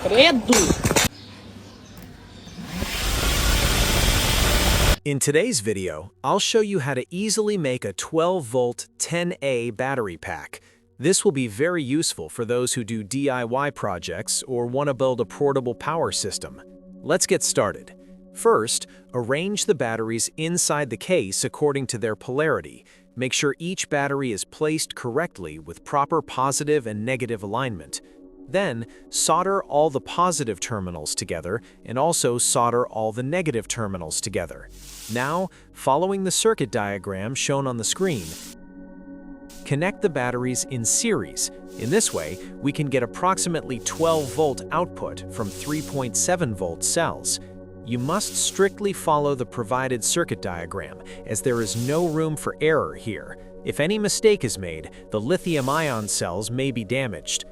Credo! In today's video, I'll show you how to easily make a 12-volt 10A battery pack. This will be very useful for those who do DIY projects or want to build a portable power system. Let's get started. First, arrange the batteries inside the case according to their polarity. Make sure each battery is placed correctly with proper positive and negative alignment. Then, solder all the positive terminals together and also solder all the negative terminals together. Now, following the circuit diagram shown on the screen, connect the batteries in series. In this way, we can get approximately 12-volt output from 3.7-volt cells. You must strictly follow the provided circuit diagram, as there is no room for error here. If any mistake is made, the lithium-ion cells may be damaged.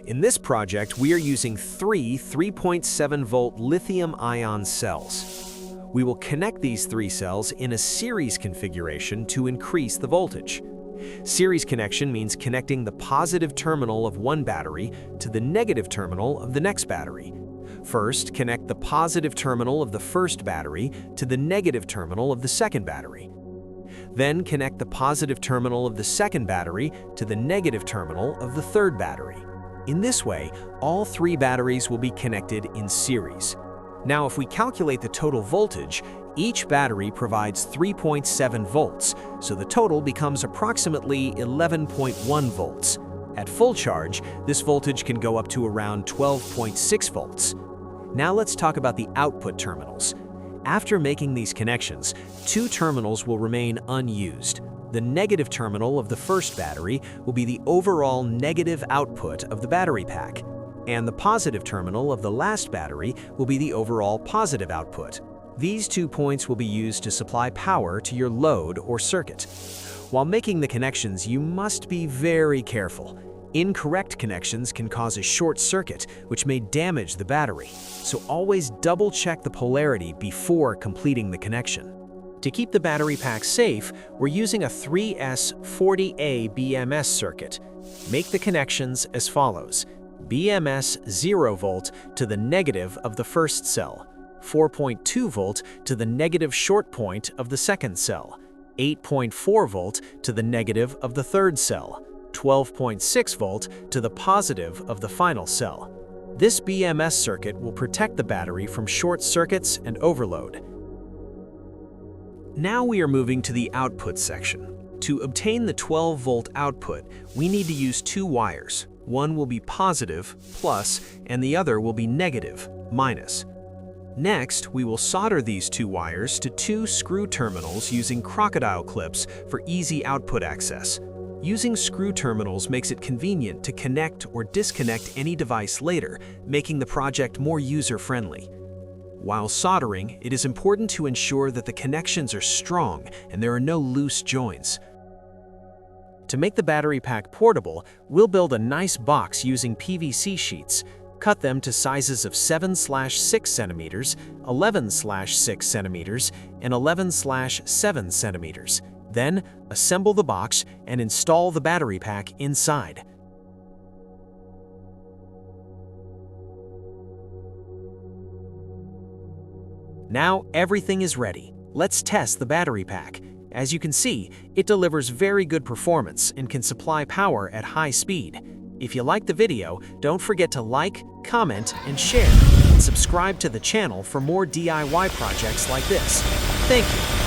In this project, we are using three 3.7-volt lithium-ion cells. We will connect these three cells in a series configuration to increase the voltage. Series connection means connecting the positive terminal of one battery to the negative terminal of the next battery. First, connect the positive terminal of the first battery to the negative terminal of the second battery. Then connect the positive terminal of the second battery to the negative terminal of the third battery. In this way, all three batteries will be connected in series. Now, if we calculate the total voltage, each battery provides 3.7 volts, so the total becomes approximately 11.1 volts. At full charge, this voltage can go up to around 12.6 volts. Now let's talk about the output terminals. After making these connections, two terminals will remain unused. The negative terminal of the first battery will be the overall negative output of the battery pack, and the positive terminal of the last battery will be the overall positive output. These 2 points will be used to supply power to your load or circuit. While making the connections, you must be very careful. Incorrect connections can cause a short circuit, which may damage the battery, so always double-check the polarity before completing the connection. To keep the battery pack safe, we're using a 3S40A BMS circuit. Make the connections as follows. BMS 0 volt to the negative of the first cell, 4.2 volt to the negative short point of the second cell, 8.4 volt to the negative of the third cell, 12.6 volt to the positive of the final cell. This BMS circuit will protect the battery from short circuits and overload. Now we are moving to the output section. To obtain the 12-volt output, we need to use two wires. One will be positive, plus, and the other will be negative, minus. Next, we will solder these two wires to two screw terminals using crocodile clips for easy output access. Using screw terminals makes it convenient to connect or disconnect any device later, making the project more user-friendly. While soldering, it is important to ensure that the connections are strong and there are no loose joints. To make the battery pack portable, we'll build a nice box using PVC sheets. Cut them to sizes of 7/6 centimeters, 11/6 centimeters, and 11/7 centimeters. Then, assemble the box and install the battery pack inside. Now everything is ready. Let's test the battery pack. As you can see, it delivers very good performance and can supply power at high speed. If you like the video, don't forget to like, comment, and share, and subscribe to the channel for more DIY projects like this. Thank you.